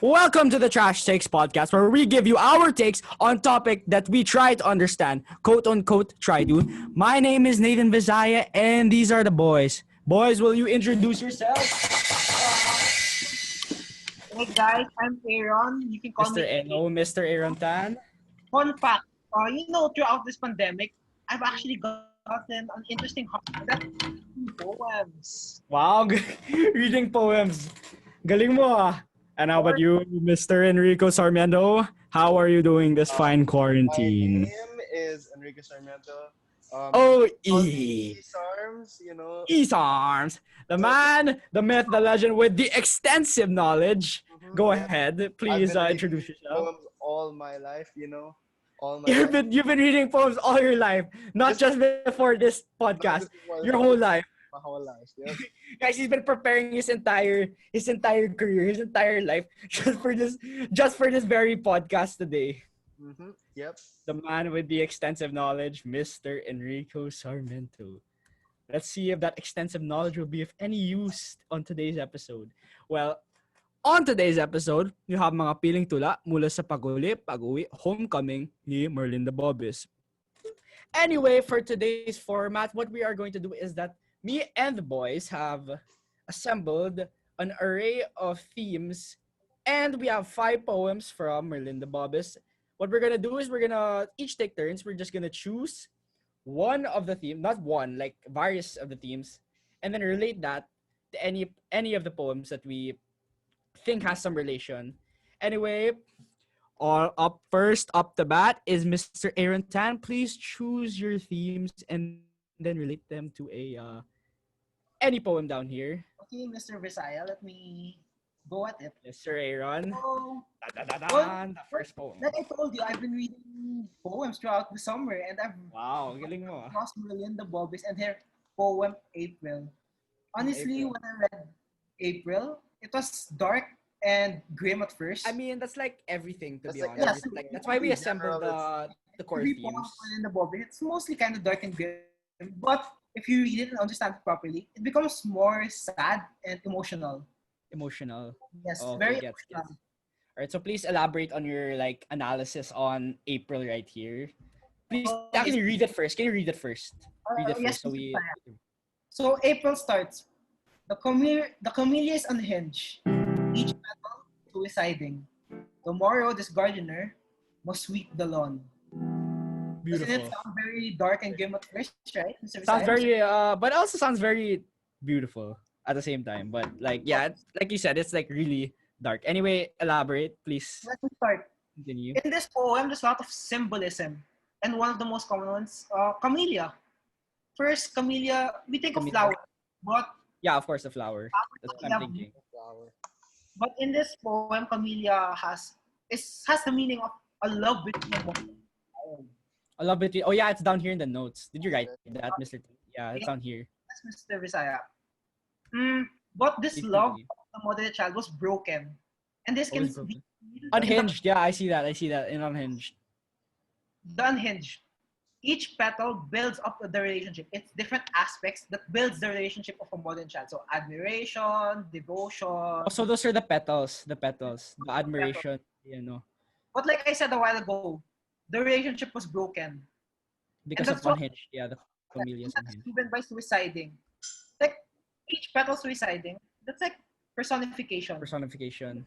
Welcome to the Trashtalk Podcast, where we give you our takes on topic that we try to understand, quote unquote, try to. My name is Nathan Visaya, and these are the boys. Boys, will you introduce yourselves? Hey guys, I'm Aaron. You can call Mr. me Eno, Mr. Aaron Tan. Fun fact. Throughout this pandemic, I've actually gotten an interesting hobby. That's poems. Wow, reading poems. Galing mo ah. And how about you, Mr. Enrico Sarmiento? How are you doing this fine My quarantine? name is Enrique Sarmiento. Oh, Call me Sarms, Arms, the man, the myth, the legend with the extensive knowledge. Go Yeah. ahead, I've please been introduce reading yourself. poems all my life, all my You've life. been reading poems all your life, not just before this Not podcast. just before this Your whole podcast, life, my whole life. Yes. guys. He's been preparing his entire career, his entire life just for this very podcast today. Yep. The man with the extensive knowledge, Mr. Enrico Sarmiento. Let's see if that extensive knowledge will be of any use on today's episode. Well, on today's episode, you have mga piling tula mula sa pag-uli, pag-uwi, homecoming ni Merlinda Bobis. Anyway, for today's format, what we are going to do is that me and the boys have assembled an array of themes, and we have 5 poems from Merlinda Bobis. What we're gonna do is we're gonna each take turns. We're just gonna choose one of the theme, not one, like various of the themes, and then relate that to any of the poems that we think has some relation. Anyway, all up first, up the bat is Mr. Aaron Tan. Please choose your themes and then relate them to any poem down here. Okay, Mr. Visaya, let me go at it. Mr. Aaron. So, The first poem. like I told you, I've been reading poems throughout the summer, and I've Wow, galing mo. crossed Merlinda Bobis and her poem April. Honestly, April. when I read April, it was dark and grim at first. I mean, that's like everything, to That's be like honest. everything. Like that's why we assembled General, the core Every poem themes. of Merlinda Bobis, it's mostly kind of dark and grim. But if you read it and understand it properly, it becomes more sad and emotional. Emotional. Yes, Oh, very okay, gets. emotional. All right, so please elaborate on your like analysis on April right here. Please, Oh, actually yes. read it first. Can you read it first? Read it Yes, first, so Mr. we. Saya. So April starts. The camellia is unhinged, each petal suiciding. Tomorrow, this gardener must sweep the lawn. Doesn't it Beautiful. sound very dark and grim at first, right, Mr. Sounds Visaya? very but also sounds very beautiful at the same time. But like yeah, like you said, it's like really dark. Anyway, elaborate, please. Let me start. Continue. In this poem, there's a lot of symbolism, and one of the most common ones, camellia. First, camellia, we think of Camellia. flower, but Yeah, of course, the flower. That's what I'm Yeah. thinking. flower. but in this poem, camellia has the meaning of a love between a woman. I love it. Oh yeah, it's down here in the notes. Did you write that, Mr. T? Yeah, it's down here. That's Mr. Visaya. But this Please love continue. of the mother and child was broken, and this can Always broken. be Unhinged. Yeah, I see that. I see that in unhinged. the unhinged. Each petal builds up the relationship. It's different aspects that builds the relationship of a mother and child. So admiration, devotion. Oh, so those are the petals. The admiration. You know, But like I said a while ago, the relationship was broken. because of that's what- unhinged. Yeah, the camellia's That's unhinged. proven by suiciding. Like each petal suiciding, that's like personification. Personification.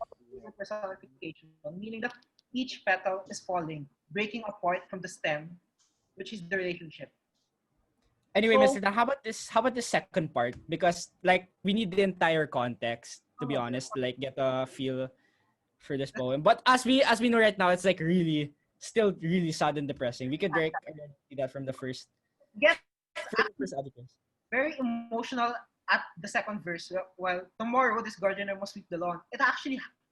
Personification, meaning that each petal is falling, breaking apart from the stem, which is the relationship. Anyway, So- Mr. Tan, how about this? How about the second part? Because like we need the entire context to be honest, like get a feel for this poem. But as we know right now, it's like really still really sad and depressing. We could like already see that from the first Get articles. very emotional at the second verse. While tomorrow this gardener must sweep the lawn.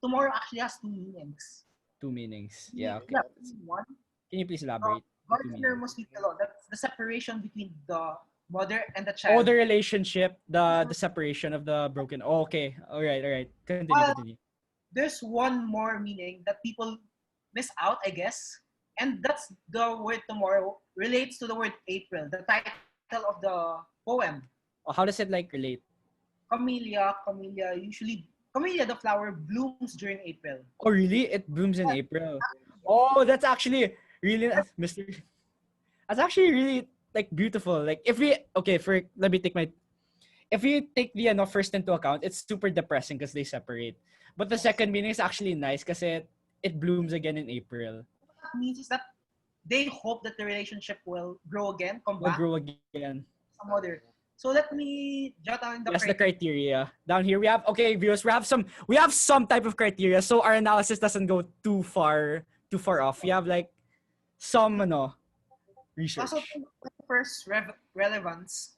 Tomorrow actually has two meanings. 2 meanings. Yeah. Okay. One, Can you please elaborate? The 2 gardener meanings. must sweep the lawn. That's the separation between the mother and the Oh, child. the relationship, the separation of the broken. Oh, okay. All right. Continue. There's one more meaning that people miss out, I guess. And that's the word tomorrow relates to the word April, the title of the poem. Oh, how does it like relate? Camellia camellia, the flower, blooms during April. Oh, really? It blooms in April. Oh, that's actually really, Mr. That's actually really like beautiful. Like if we okay, for let me take my if you take the first into account, it's super depressing because they separate. But the second meaning is actually nice because it blooms again in April. What that means is that they hope that the relationship will grow again, come Will back, grow again. some other. So let me jot down the Yes, the criteria. criteria. Down here we have viewers, we have some type of criteria so our analysis doesn't go too far off. We have like some Also, research. first relevance.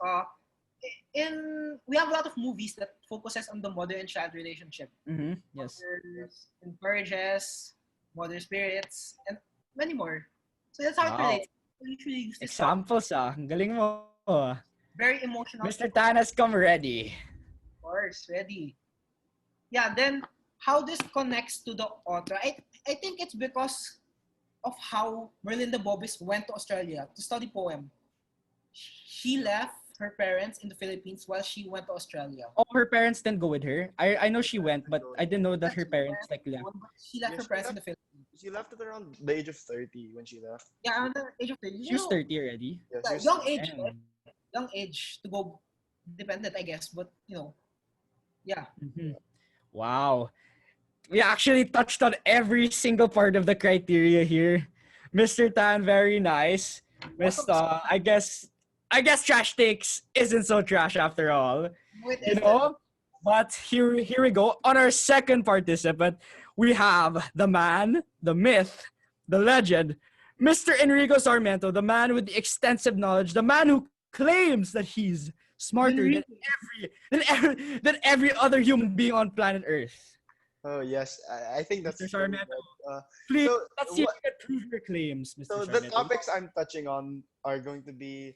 In we have a lot of movies that focuses on the mother and child relationship. Yes. Mothers encourages, mother spirits, and many more. So that's how it Wow. relates. We usually use this song. Examples Ang galing mo. Very emotional. Mr. Tan has come ready. Of course, ready. Yeah, then how this connects to the author, I think it's because of how Merlinda Bobis went to Australia to study poem. She left her parents in the Philippines while she went to Australia. Oh, her parents didn't go with her. I know she went, but I didn't know that That her she parents went like left. alone, but she left Yeah, her parents in the Philippines. she left at around the age of 30 when she left. Yeah, at the age of 30. She was 30 already. Yeah, Yeah, she was young age, Damn. right? Young age to go dependent, I guess. But yeah. Mhm. Wow. We actually touched on every single part of the criteria here. Mr. Tan, very nice. Also, Mr. I guess trash takes isn't so trash after all. no, it You isn't. know? But here we go. On our second participant, we have the man, the myth, the legend, Mr. Enrico Sarmiento, the man with the extensive knowledge, the man who claims that he's smarter than every other human being on planet Earth. Oh yes, I think that's Mr. true. Sarmiento, But, please so let's see if what? you can prove your claims, Mr. So the Sarmiento. topics I'm touching on are going to be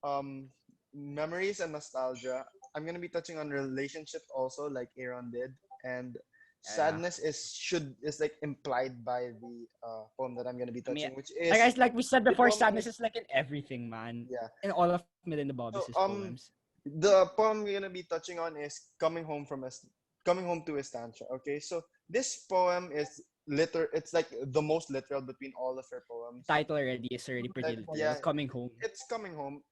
um memories and nostalgia. I'm gonna be touching on relationship also, like Aaron did, and Yeah. sadness is like implied by the poem that I'm gonna be I mean, touching, which is like we said the before, poem sadness is is like in everything, man. yeah. In all of Melinda So Bobis' poems. the poem we're gonna be touching on is coming home to Estancia. Okay, so this poem is it's like the most literal between all of her poems. Title already is already pretty Like, literal. yeah, Coming home. it's coming home.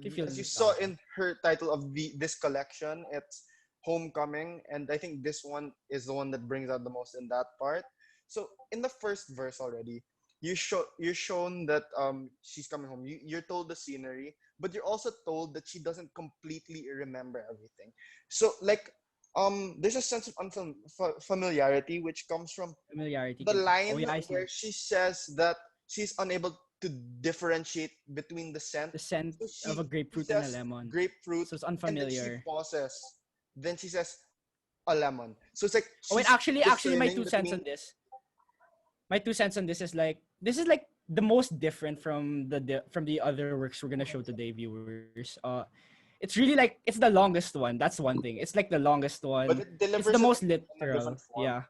You feel As you saw nostalgia. in her title of this collection, it's homecoming, and I think this one is the one that brings out the most in that part. So in the first verse already, you're shown that she's coming home. You're told the scenery, but you're also told that she doesn't completely remember everything. So like there's a sense of familiarity which comes from Familiarity. the Oh line yeah, I see. where she says that she's unable to differentiate between the scent. The scent So of a she grapefruit and a says lemon. grapefruit, So it's and then she unfamiliar. pauses. Then she says a lemon. So it's like Oh wait, she's actually, my discerning two cents between. on this. My 2 cents on this is like the most different from from the other works we're gonna show today, viewers. It's really like it's the longest one. That's one thing. It's like the longest one. But it It's the delivers it most in a literal. different form. Yeah,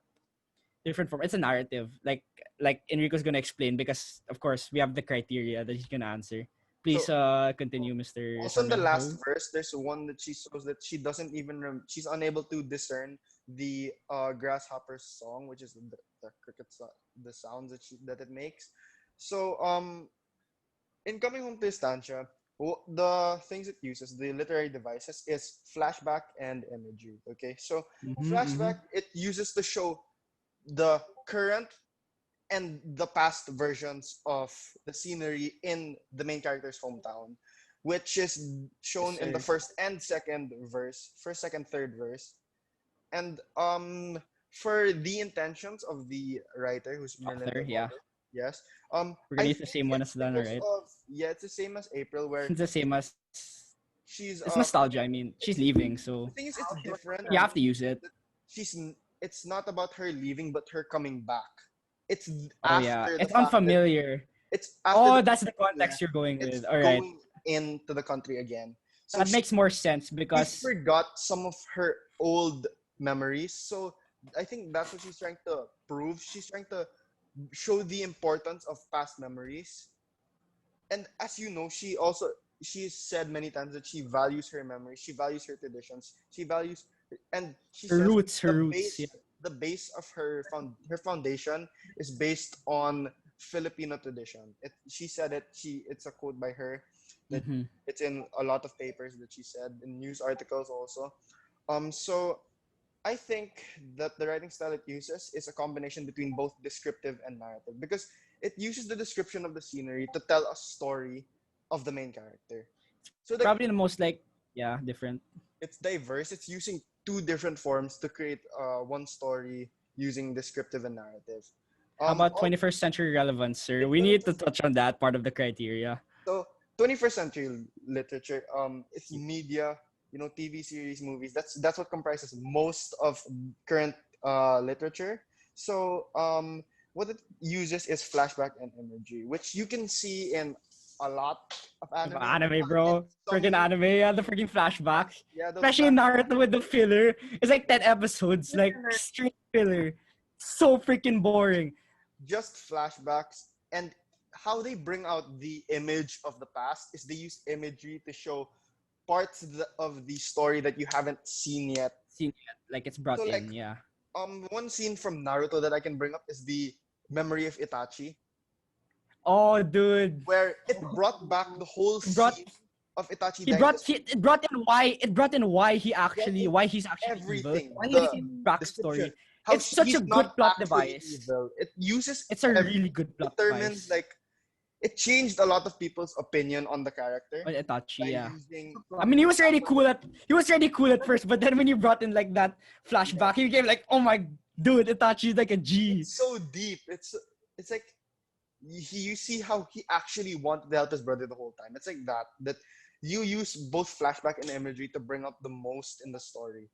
different form. It's a narrative. Like Enrico's gonna explain because of course we have the criteria that he's gonna answer. So Please continue, Mr. also in the last Sarmiento. verse, there's one that she shows that she doesn't even she's unable to discern the grasshopper's song, which is the the sounds that it makes. So in coming home to Estancia, the things it uses, the literary devices, is flashback and imagery. Okay, so Mm-hmm. flashback it uses to show the current and the past versions of the scenery in the main character's hometown, which is Yes, shown in the sir. first and second verse, first, second, third verse. And for the intentions of the writer, who's Author, Merlinda yeah. Bobbitt, yes, We're I gonna use the think same one it's as Lana, because right? of it's the same as April, where It's the same as she's it's nostalgia. I mean, she's it's leaving, the so thing is it's How she was different you portrayed. have to use it. that it's not about her leaving but her coming back. It's Oh yeah, after the it's fact that unfamiliar. it's after Oh, the that's the yeah, context you're going it's with. All right, going into the country again. So that makes more sense she because forgot some of her old memories. So I think that's what she's trying to prove. She's trying to show the importance of past memories. And as you know, she said many times that she values her memories, she values her traditions, she values and she Her says roots, her the roots. base Yeah. the base of her foundation is based on Filipino tradition. She said it. It's a quote by her that Mm-hmm. it's in a lot of papers that she said in news articles also. So I think that the writing style it uses is a combination between both descriptive and narrative because it uses the description of the scenery to tell a story of the main character. So like Probably the most like different. it's diverse. It's using two different forms to create one story using descriptive and narrative. How about All 21st century relevance, sir? in We need to 21st, touch on that part of the criteria. so 21st century literature, it's media, TV series, movies. That's what comprises most of current literature. So what it uses is flashback and imagery, which you can see in a lot of Diba, anime. anime, In bro. Freaking some, anime, yeah, the freaking flashbacks. yeah, those Especially in flashbacks. Naruto with the filler. It's like 10 episodes, like straight filler. So freaking boring. Just flashbacks, and how they bring out the image of the past is they use imagery to show parts of the story that you haven't seen yet. Scene like it's brought So like in, yeah. one scene from Naruto that I can bring up is the memory of Itachi, Oh, dude. where it brought back the whole It brought scene of Itachi he dying. brought he, it brought in Brought in why he's actually evil. everything, Why It's is the he backstory. description, how It's such a he's good not plot actually device. evil. It uses It's a really good plot determines device. like it changed a lot of people's opinion on the character On Itachi, by yeah. using I mean, he was already cool at first, but then when you brought in like that flashback, he became like, oh my dude, Itachi's like a G. it's so deep. It's like you see how he actually wanted to help his brother the whole time. It's like that you use both flashback and imagery to bring out the most in the story.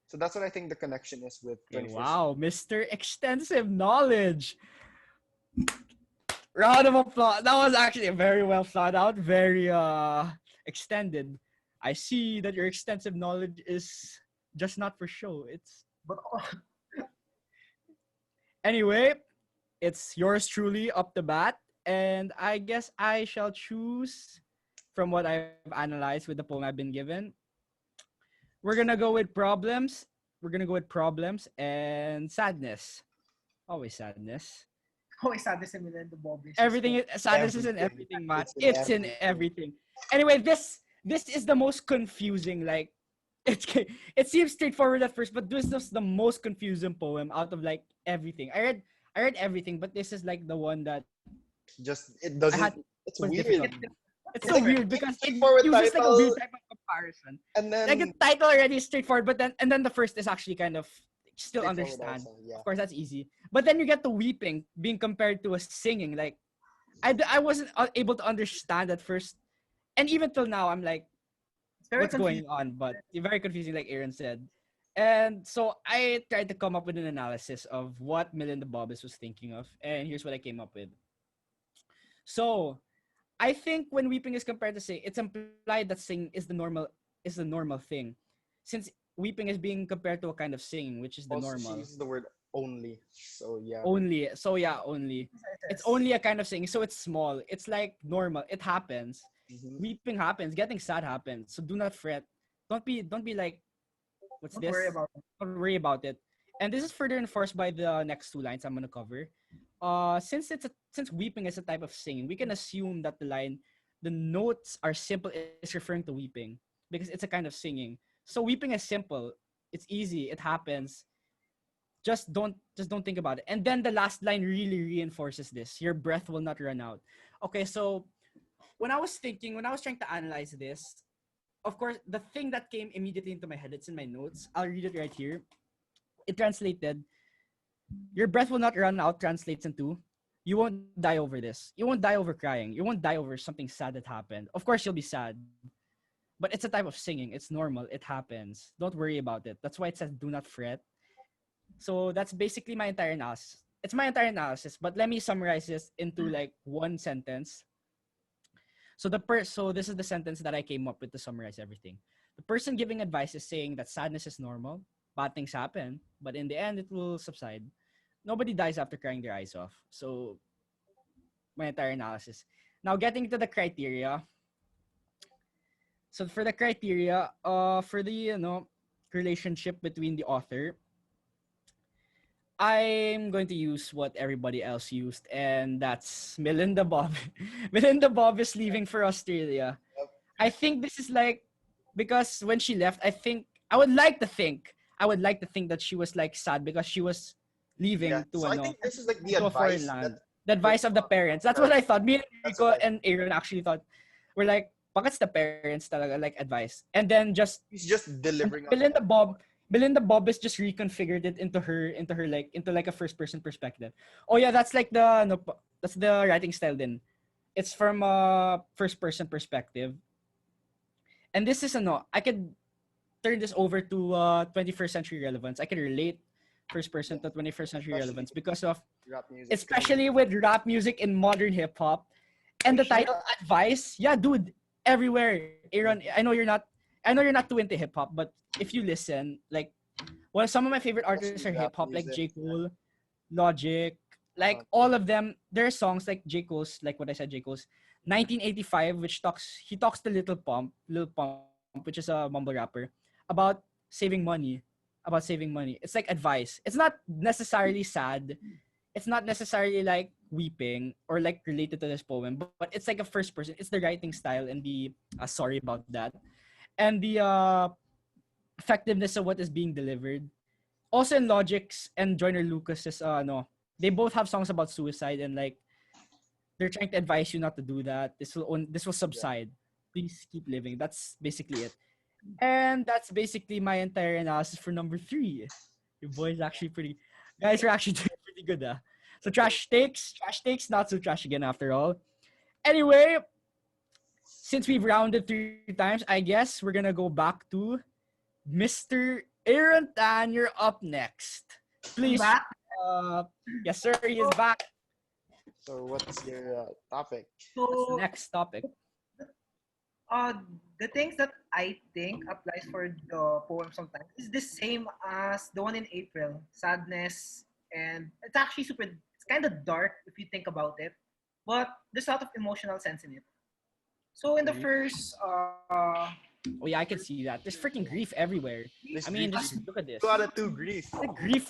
So that's what I think the connection is with Okay, 21st. wow, Mr. Extensive Knowledge. Round of applause. That was actually very well thought out, very extended. I see that your extensive knowledge is just not for show. It's But anyway, it's yours truly up the bat, and I guess I shall choose from what I've analyzed with the poem I've been given. We're gonna go with problems. We're gonna go with problems and sadness. Always sadness. always sad this in Merlinda Bobis. Everything is sadness is in Everything. everything, man. It's in It's in everything. everything. Anyway, this is the most confusing. Like it seems straightforward at first, but this is the most confusing poem out of like everything. I read everything, but this is like the one that Just it I had doesn't. It's was weird. difficult. It's It's so like weird because it straightforward uses like a title, weird type of comparison. and Like the then title already is straightforward, but then the first is actually kind of still straightforward understand. also. Yeah. Of course, that's easy. But then you get the weeping being compared to a singing. Like I wasn't able to understand at first, and even till now, I'm like, It's very what's confusing. going on? But it's very confusing, like Aaron said. And so I tried to come up with an analysis of what Melinda Bobis was thinking of, and here's what I came up with. So I think when weeping is compared to sing, it's implied that sing is the normal thing, since weeping is being compared to a kind of singing, which is the Also, she normal. uses the word only. So yeah. Only. So yeah, only. It's only a kind of singing, so it's small. It's like normal. It happens. Mhm. Weeping happens. Getting sad happens. So do not fret. Don't be like, what's Don't this? worry about it. Don't worry about it. And this is further enforced by the next two lines I'm gonna cover. Since weeping is a type of singing, we can assume that the notes are simple is referring to weeping because it's a kind of singing. So weeping is simple. It's easy. It happens. Just don't think about it. And then the last line really reinforces this. Your breath will not run out. Okay, so when I was trying to analyze this, of course, the thing that came immediately into my head, it's in my notes. I'll read it right here. It translated, your breath will not run out translates into, you won't die over this. You won't die over crying. You won't die over something sad that happened. Of course, you'll be sad. But it's a type of singing. It's normal. It happens. Don't worry about it. That's why it says do not fret. So that's basically my entire analysis. It's my entire analysis, but let me summarize this into like one sentence. So this is the sentence that I came up with to summarize everything. The person giving advice is saying that sadness is normal, bad things happen, but in the end it will subside. Nobody dies after crying their eyes off. So my entire analysis. Now getting to the criteria. So for the criteria, for the relationship between the author, I'm going to use what everybody else used, and that's Melinda Bob. Melinda Bob is leaving for Australia. I think this is like because when she left, I would like to think that she was like sad because she was Yeah. leaving to So I think this is like the to a foreign advice that land. The advice of the parents. That's what I thought. Me and that's Rico what I, and Aaron actually thought we're like, bakit the parents talaga like advice? And then just he's just and delivering us. Melinda Bobis just reconfigured it into like a first person perspective. Oh yeah, that's like the no, that's the writing style then. It's from a first person perspective. And this is I could turn this over to 21st century relevance. I can relate first person to 21st century Especially relevance because of rap music. especially with rap music in modern hip hop. And the title advice, yeah, dude, everywhere. Aaron, I know you're not too into hip hop, but if you listen, like some of my favorite artists are Especially hip rap hop, like music. J. Cole, Logic, like all of them. There are songs like J. Cole's, like what I said, J. Cole's 1985, which he talks to Lil Pump, which is a mumble rapper, about saving money. About saving money. It's like advice. It's not necessarily sad. It's not necessarily like weeping or like related to this poem, but it's like a first person. It's the writing style and the sorry about that, and the effectiveness of what is being delivered. Also in Logic's and Joyner Lucas's no, they both have songs about suicide and like they're trying to advise you not to do that. This will subside. Please keep living. That's basically it. And that's basically my entire analysis for number 3. Your boy's actually pretty guys are actually doing pretty good, So trash takes, not so trash again after all. Anyway, since we've rounded 3 times, I guess we're gonna go back to Mr. Aaron Tan. You're up next. Please. Back. Yes, sir. He is back. So what's your topic? What's the So next topic? uh, the things that I think applies for the poem sometimes is the same as the one in April, sadness, and it's actually super. It's kind of dark if you think about it, but there's a lot of emotional sense in it. So in the Mhm. first, Oh yeah, I can see that. There's freaking grief everywhere. This I mean, grief, just look at this. 2 out of 2 grief. The grief.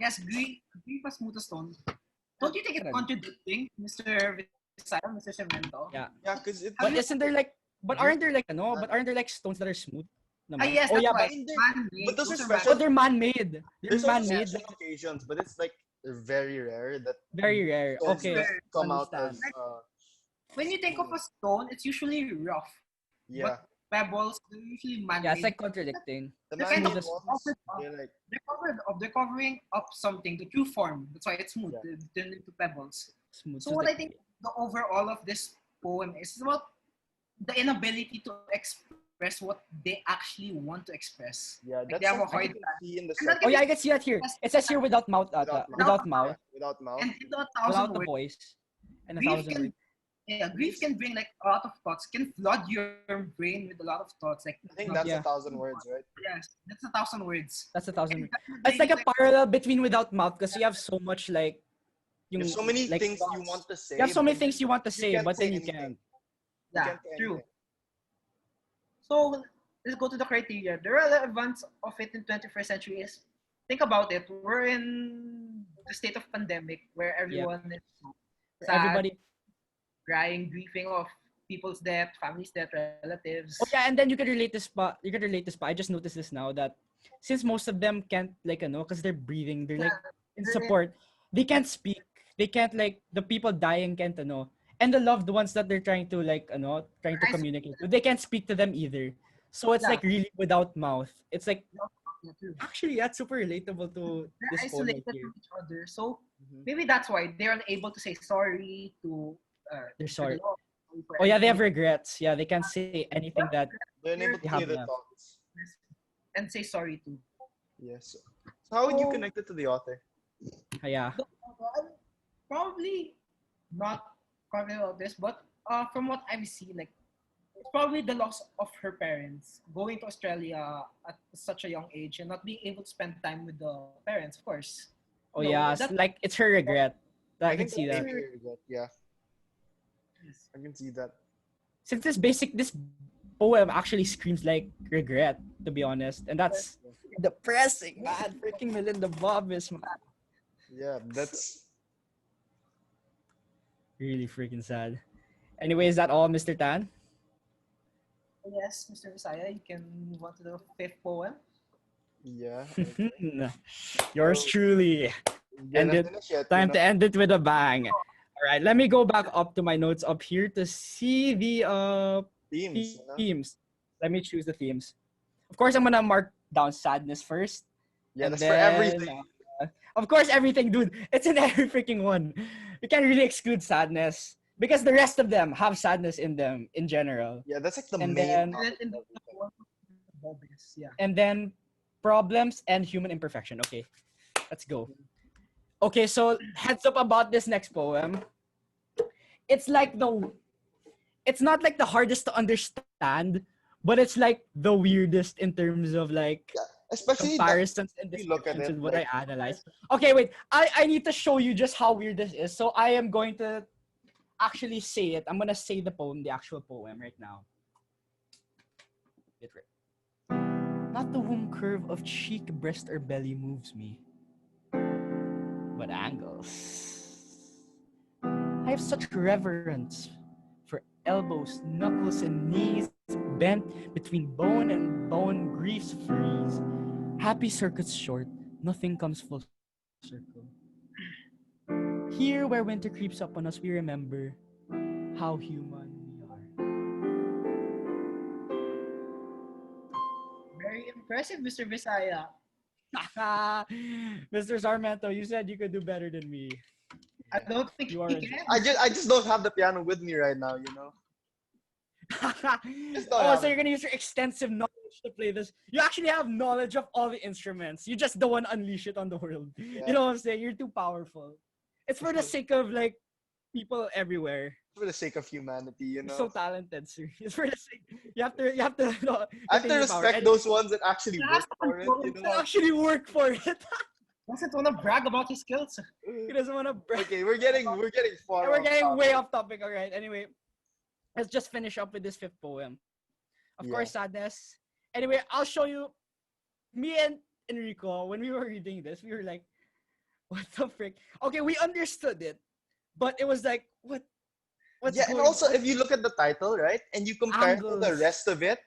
yes, grief as stone. Don't you think it's contradicting, Mr. Visaya, Mr. Sarmiento? Yeah. Yeah, because it. But isn't there like? But aren't there like But aren't there like stones that are smooth? Naman? Yes, Oh that's yeah, why. But Man-made. but those are Those special. but they're man-made. They're There's also man-made. special occasions, but it's like very rare that Very rare. stones Okay, just come out understand. as When you think of a stone, it's usually rough. yeah. But pebbles, they're usually man-made. Yeah, it's like contradicting. The They're kind of man-made ones, covered up. they're like They're covering up something, the true form. That's why it's smooth. Yeah. They turn into pebbles. Smooth. So what I think the overall of this poem is about the inability to express what they actually want to express. yeah. Like That's they have a something hard you can time. see in the And that second. Oh yeah, I can see that here. It says here without mouth, without mouth, Without mouth. And in a without thousand the words, voice, and a grief thousand can words. grief can bring like a lot of thoughts, can flood your brain with a lot of thoughts. Like I think that's Yeah. 1,000 words, right? yes, that's 1,000 words. That's a thousand And words. that It's like a really, parallel between without mouth because you have so much like There's so many like, things you want to say. You have so many but things you want to say, can't but say then you anything. can't. You yeah, can't say true. anything. So let's go to the criteria. The relevance of it in 21st century is, think about it. We're in the state of pandemic where everyone is sad, Everybody. crying, grieving of people's death, families' death, relatives. Oh yeah, and then you can relate this pa. You can relate this pa. I just noticed this now that since most of them can't like because they're breathing, they're like in support. They can't speak. They can't like the people dying can't and the loved ones that they're trying to like trying to communicate with. They can't speak to them either. So it's Yeah. like really without mouth. It's like Yeah, true. actually that's super relatable to They're this poem right isolated here. from each other. So Mhm. maybe that's why they're unable to say sorry to They're to sorry. the law, for Oh yeah, they have anything, regrets. Yeah, they can't say anything that They're unable to have say the enough. thoughts. and say sorry to. Yes. So how would you So- connect it to the author? Yeah. I'm probably not confident about this, but from what I've seen, like it's probably the loss of her parents going to Australia at such a young age and not being able to spend time with the parents, of course. Oh No, yeah, that- like it's her regret. I can think see that's that. very good. Yeah, I can see that. Since poem actually screams like regret, to be honest. And that's depressing, man. Freaking Merlinda Bobis, man. Yeah, that's Really freaking sad. Anyway, is that all, Mr. Tan? Yes, Mr. Visaya, you can move on to the fifth poem. yeah. Okay. Yours So truly. End gonna it. finish it, Time to end it with a bang. All right, let me go back up to my notes up here to see the Themes, themes. Let me choose the themes. Of course, I'm gonna mark down sadness first, Yeah, and that's for then everything. of course everything, dude. It's in every freaking one. You can't really exclude sadness because the rest of them have sadness in them in general. Yeah, that's like the And main then topic In of the everything. poem, Bobis, yeah. and then problems and human imperfection. Okay, let's go. Okay, so heads up about this next poem. It's like it's not like the hardest to understand, but it's like the weirdest in terms of like Yeah, especially that comparisons and if you look at descriptions it, with what like I analyzed. Okay, wait. I need to show you just how weird this is. So I am going to actually say it. I'm gonna say the poem, the actual poem right now. Get right. Not the womb curve of cheek, breast, or belly moves me, but angles. I have such reverence for elbows, knuckles, and knees bent between bone and bone, griefs freeze. Happy circuits short, nothing comes full circle. Here, where winter creeps up on us, we remember how human we are. Very impressive, Mr. Visaya. Mr. Sarmiento, you said you could do better than me. I don't think You are he a can. I just don't have the piano with me right now, you know. Just don't Oh, have so it. you're gonna use your extensive knowledge to play this. You actually have knowledge of all the instruments. You just don't want to unleash it on the world. You Yeah, know what I'm saying? You're too powerful. It's for the sake of like people everywhere. for the sake of humanity, you You're so know. talented, sir. It's for the sake. You have to I have to continue your power respect and those ones that actually He has work to for it, control you and know. himself. actually work for it. He doesn't want to brag about his skills. He doesn't want to brag. Okay, we're getting And far we're off getting way topic. off topic. All right. Anyway, let's just finish up with this fifth poem. Of course, Yeah. sadness. Anyway, I'll show you. Me and Enrico, when we were reading this, we were like, "What the frick?" Okay, we understood it, but it was like, "What? What's Yeah, and going? also if you look at the title, right, and you compare it to the Angles? rest of it,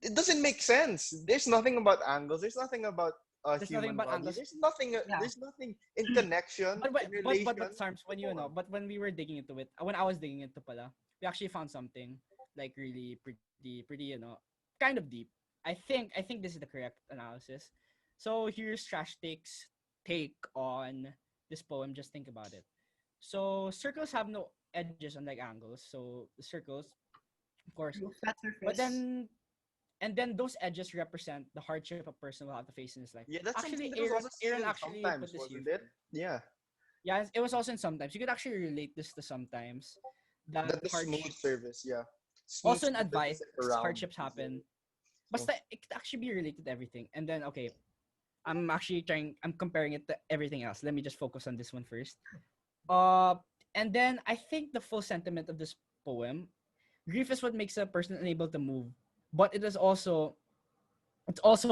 it doesn't make sense. There's nothing about angles. There's nothing about a There's nothing human about body. angles." There's nothing. Yeah. There's nothing in connection, But in but relation. Sarms, To the when you know, poem. but when we were digging into it, when I was digging into pala, we actually found something like really pretty, kind of deep. I think this is the correct analysis. So here's Trash Take's take on this poem. Just think about it. So circles have no edges unlike angles. So the circles, of course, Flat but surface. then and then those edges represent the hardship a person will have to face in his life. Yeah, that's Actually, something that was also seen Aaron in actually put sometimes, this here wasn't for it? Yeah, yeah, it was also in sometimes. You could actually relate this to sometimes that that the smooth hardships. surface. Yeah, smooth Also in surface advice, is like around. hardships happen. But So it could actually be related to everything. And then okay, I'm comparing it to everything else. Let me just focus on this one first. Uh and then I think the full sentiment of this poem, grief is what makes a person unable to move. But it's also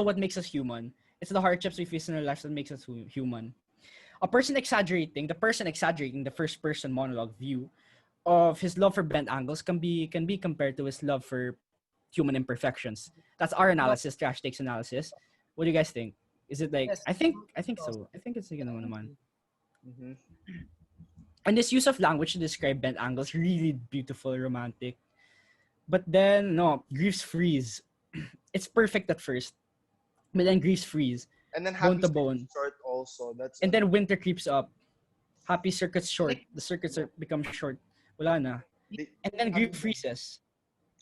what makes us human. It's the hardships we face in our lives that makes us human. The person exaggerating the first person monologue view of his love for bent angles can be compared to his love for human imperfections. That's our No, analysis, Trash Takes analysis. What do you guys think? Is it like yes. I think so. I think it's like naman. hmm And this use of language to describe bent angles really beautiful, romantic. But then no, griefs freeze. It's perfect at first, but then griefs freeze, and then bone happy to circuit bone, short also. That's and then another. winter creeps up. Happy circuits short. Like, The circuits Yeah, are become short. Wala na. they, And then grief happy. freezes.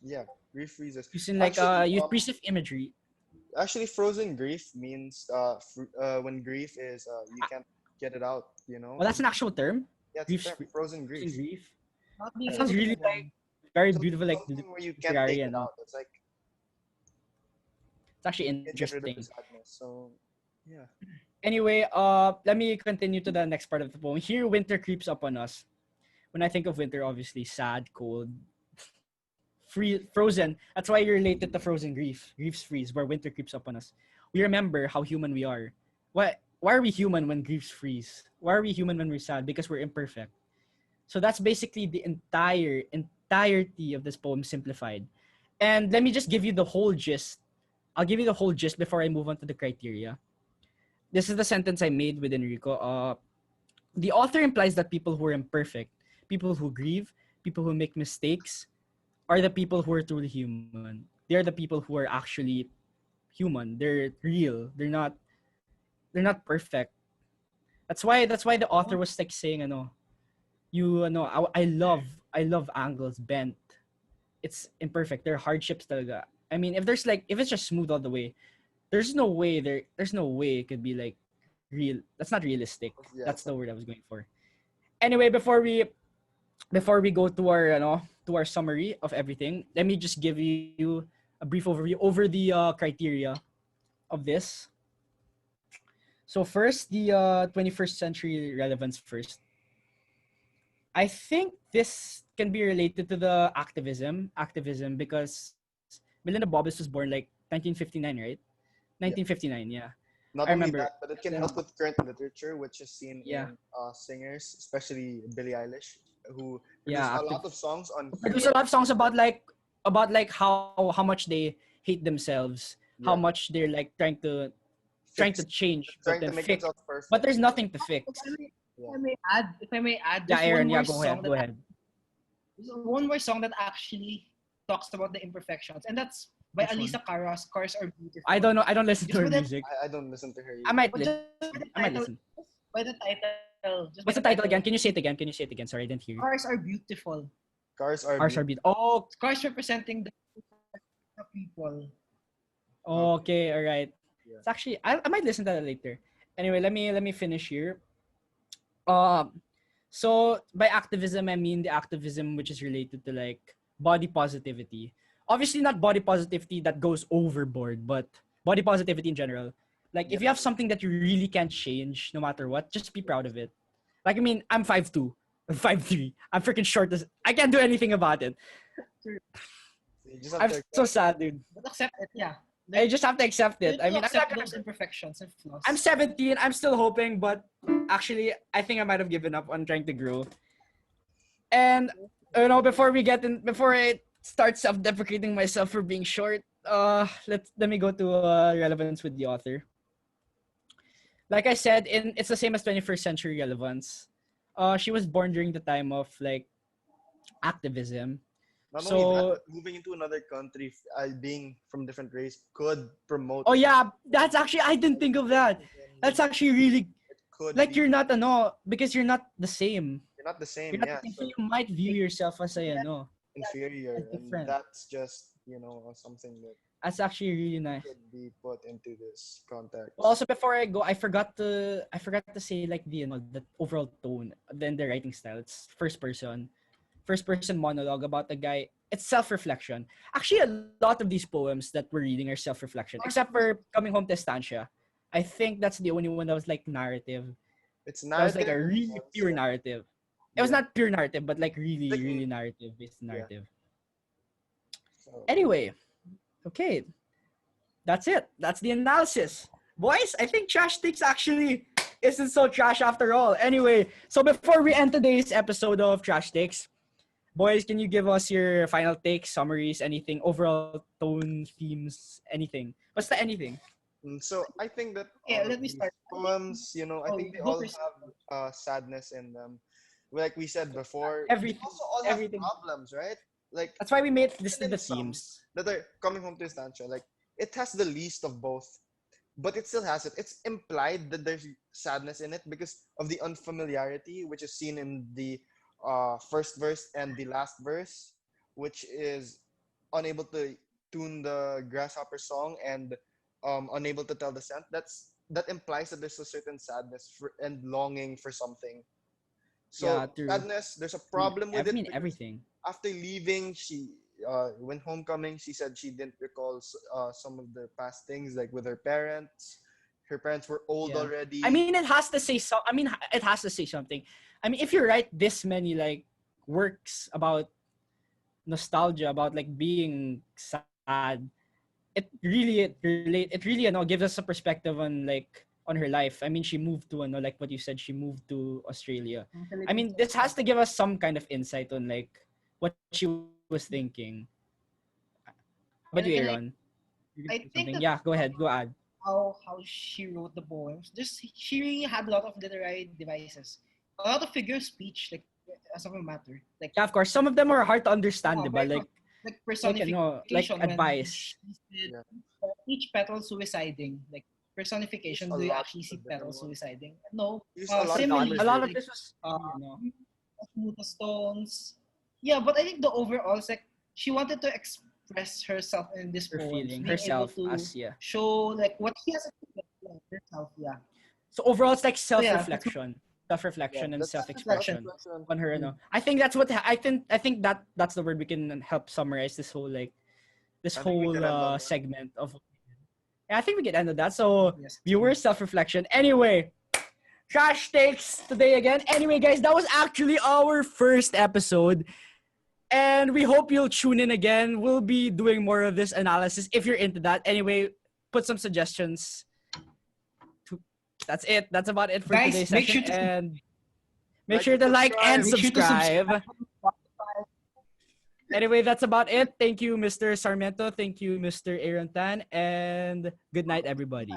Yeah, grief freezes. Using like Actually, use perceived imagery. frozen grief means when grief is you can't get it out. You know. Well, that's an actual term. Yeah, it's a Grief, term. Frozen using grief. grief. not being That Yeah. sounds able to really move like on. very beautiful, like Something where you can't literary take it and out. It's like it's actually you can't get rid of interesting. the sadness. So yeah. Anyway, let me continue to the next part of the poem. Here, winter creeps up on us. When I think of winter, obviously sad, cold, Frozen. That's why you're related to Frozen Grief. Grief's freeze, where winter creeps up on us. We remember how human we are. Why are we human when griefs freeze? Why are we human when we're sad? Because we're imperfect. So that's basically the entirety of this poem simplified. And let me just give you the whole gist. I'll give you the whole gist before I move on to the criteria. This is the sentence I made with Enrico. The author implies that people who are imperfect, people who grieve, people who make mistakes, are the people who are truly human. They are the people who are actually human. They're real. They're not perfect. That's why the author was like saying, I love angles bent. It's imperfect. There are hardships talaga. I mean, if it's just smooth all the way, there's no way it could be like real. That's not realistic. Yeah. That's the word I was going for. Anyway, before we go to our summary of everything, let me just give you a brief overview over the criteria of this. So first, the 21st century relevance first. I think this can be related to the activism because Merlinda Bobis was born like 1959, right? 1959, yeah. Not I only remember. that, but it can help with current literature, which is seen in singers, especially Billie Eilish, who produced a lot of songs on. There's a lot of songs about how much they hate themselves, how much they're like trying to change, trying but to then make fix. themselves perfect. But there's nothing to fix. If I may add, Yeah, there's Aaron, one more go song ahead. Go ahead. There's one more song that actually talks about the imperfections, and that's by Which one? Alisa Cara. Scars Are Beautiful. I don't know. I don't listen to Just her by the- music. I don't listen to her. I might But listen. just by the I might title, listen. by the title. Just by What's the title again? Can you say it again? Sorry, I didn't hear you. Scars Are Beautiful. Cars are Ours are beat. Oh, Scars representing the people. okay, all right. Yeah. It's actually I might listen to that later. Anyway, let me finish here. So by activism I mean the activism which is related to like body positivity. Obviously not body positivity that goes overboard, but body positivity in general. Like if you have something that you really can't change no matter what, just be proud of it. Like I mean, I'm 5'2", I'm 5'3". I'm freaking short as I can't do anything about it. You just have I'm to so sad, dude. But accept it, yeah. I just have to accept it. I mean, accept those imperfections and flaws. I'm 17. I'm still hoping, but actually, I think I might have given up on trying to grow. And before I start self-deprecating myself for being short, let me go to relevance with the author. Like I said, it's the same as 21st century relevance. She was born during the time of like activism. Not So- only that, but moving into another country, being from different race could promote. Oh yeah, that's actually I didn't think of that. That's actually really It could like be- you're not because you're not the same. You're not the same. You're not Yeah, the same, so so you might view yourself as inferior, and different. that's just something that that's actually really nice. could be put into this context. Also, before I go, I forgot to say like the overall tone, then the writing style. It's first person monologue about a guy. It's self-reflection. Actually, a lot of these poems that we're reading are self-reflection, except for Coming Home to Estancia. I think that's the only one that was like narrative. It's That was narrative. like a really pure narrative. It was not pure narrative, but like really, Like- really narrative-based narrative. So, Anyway, okay. That's it. That's the analysis. Boys, I think Trash Takes actually isn't so trash after all. Anyway, so before we end today's episode of Trash Takes, boys, can you give us your final takes, summaries, anything, overall tone, themes, anything? Basta anything. so I think that Yeah, all let of me these start. poems, I think they go all first. have sadness in them. Like we said before, Everything. they also all have Everything. problems, right? Like That's why we made listed even the some themes. that are coming home to Estancia. Like it has the least of both, but it still has it. It's implied that there's sadness in it because of the unfamiliarity, which is seen in the first verse and the last verse, which is unable to tune the grasshopper song and unable to tell the scent. That implies that there's a certain sadness and longing for something. So Yeah, true. sadness, there's a problem with I it. mean because everything. after leaving, she when homecoming, she said she didn't recall some of the past things, like with her parents. Her parents were old Yeah. already. I mean, it has to say so. I mean, it has to say something. I mean, if you write this many like works about nostalgia, about like being sad, it really gives us a perspective on like on her life. I mean, she moved to like what you said, she moved to Australia. Ang I Philippines. mean, this has to give us some kind of insight on like what she was thinking. How about you, And Aaron? like, You can I say think something. that Yeah, go ahead. Go ahead. how she wrote the poems. Just she really had a lot of literary devices, a lot of figure of speech, like as of a matter, like Yeah, of course. Some of them are hard to understand, yeah, diba? very like Like personification when advice. she said Yeah. each petal suiciding, like Use personification. a Do you lot actually of see different petals ones. suiciding? No. Use a lot of A Similes lot imagery. of like this was, uh, you know, smooth stones. Yeah, but I think the overall is like she wanted to express herself in these her poems, feeling, being able herself to as yeah. show like what she has experienced herself. Yeah. So overall, it's like So yeah, that's Yeah, self-reflection and that's reflection. self-expression reflection. on her. Mm. I think that's what I think that that's the word we can help summarize this I think we whole could end on that. segment of. Yeah, I think we can end with that. So Yes. viewers, self-reflection. Anyway, trash takes today again. Anyway, guys, that was actually our first episode. And we hope you'll tune in again. We'll be doing more of this analysis if you're into that. Anyway, put some suggestions. That's it. That's about it for Guys, today's session. And make Like sure and to like and subscribe. make sure to subscribe. subscribe. Anyway, that's about it. Thank you, Mr. Sarmiento. Thank you, Mr. Aaron Tan. And good night, everybody.